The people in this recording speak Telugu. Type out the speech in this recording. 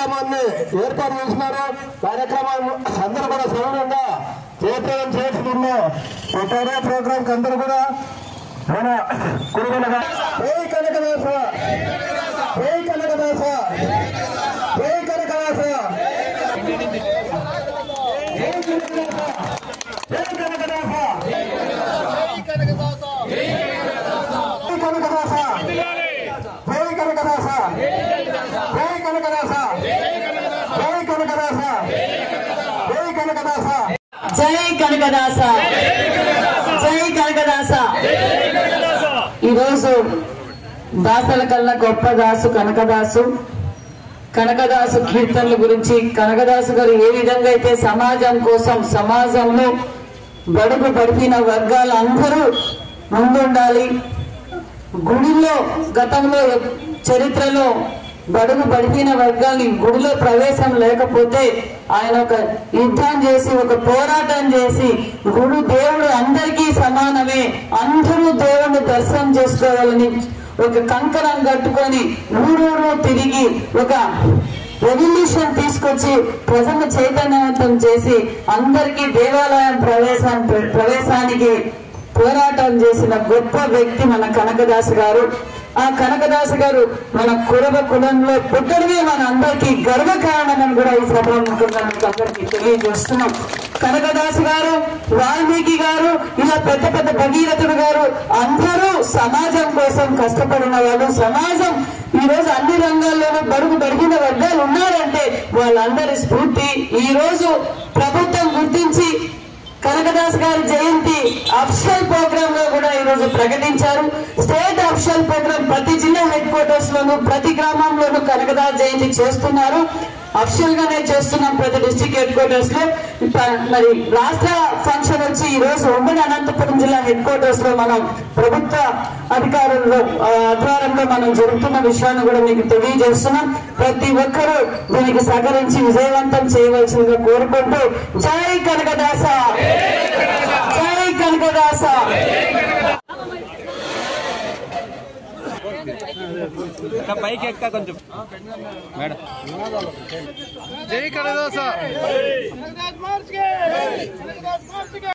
కార్యక్రమాన్ని ఏర్పాటు చేసినారు. కార్యక్రమం అందరూ కూడా సౌరంగా జయప్రదం చేస్తున్న ప్రోగ్రాం కి అందరూ కూడా మన కురుగొండగా జై కనకదాస, జై కనకదాస, జై కనకదాస, జై కనకదాస, జై కనకదాస, జై కనకదాస, జై కనకదాస, జై కనకదాస, జై కనకదాస, జై కనకదాస, జై కనకదాస, జై కనకదాస, జై కనకదాస. ఈరోజు దాసల కన్నా గొప్ప దాసు కనకదాసు. కనకదాసు కీర్తనల గురించి కనకదాసు గారు ఏ విధంగా అయితే సమాజం కోసం, సమాజంలో బడుగు బడిన వర్గాలు అందరూ ముందుండాలి, గుడిలో గతంలో చరిత్రలో బడుగు బడిన వర్గాన్ని గుడిలో ప్రవేశం లేకపోతే ఆయన ఒక యుద్ధం చేసి, ఒక పోరాటం చేసి, గుడి దేవుడు అందరికీ సమానమే, అందరూ దేవుడిని దర్శనం చేసుకోవాలని ఒక కంకణం కట్టుకొని ఊరూరు తిరిగి ఒక రెవల్యూషన్ తీసుకొచ్చి ప్రజలను చైతన్యవంతం చేసి అందరికీ దేవాలయం ప్రవేశానికి పోరాటం చేసిన గొప్ప వ్యక్తి మన కనకదాసు గారు. ఆ కనకదాసు గారు మన కురవ కులంలో పుట్టడమే మన అందరికీ గర్వకారణమని కూడా ఈ సభాముఖంగా మీకు అందరికీ తెలియజేస్తున్నాం. కనకదాసు గారు, వాల్మీకి గారు, ఇలా పెద్ద పెద్ద భగీరథుడు గారు అందరూ సమాజం కోసం కష్టపడిన వాళ్ళు. సమాజం ఈ రోజు అన్ని రంగాల్లోనూ బడుగు బడిగిన వర్గాలు ఉన్నారంటే వాళ్ళందరి స్ఫూర్తి. ఈ రోజు ప్రభుత్వం గుర్తించి కనకదాస్ గారి జయంతి అఫిషియల్ ప్రోగ్రామ్ లో కూడా ఈ రోజు ప్రకటించారు. స్టేట్ అఫిషియల్ ప్రోగ్రామ్ ప్రతి జిల్లా హెడ్ క్వార్టర్స్ లోను, ప్రతి గ్రామంలోనూ కనకదాస్ జయంతి చేస్తున్నారు. అఫిషియల్ గానే చేస్తున్నాం ప్రతి డిస్ట్రిక్ట్ హెడ్ క్వార్టర్స్ లో. మరి రాష్ట్ర ఫంక్షన్ వచ్చి ఈ రోజు ఉమ్మడి అనంతపురం జిల్లా హెడ్ క్వార్టర్స్ లో మనం ప్రభుత్వ అధికారుల్లో ఆధ్వర్యంలో మనం జరుగుతున్న విషయాన్ని కూడా మీకు తెలియజేస్తున్నాం. ప్రతి ఒక్కరూ దీనికి సహకరించి విజయవంతం చేయవలసిందిగా కోరుకుంటూ జై కనకదాస, జై కనకదాస. పైకి ఎక్క కొంచెం మేడం. జై కనకదాస.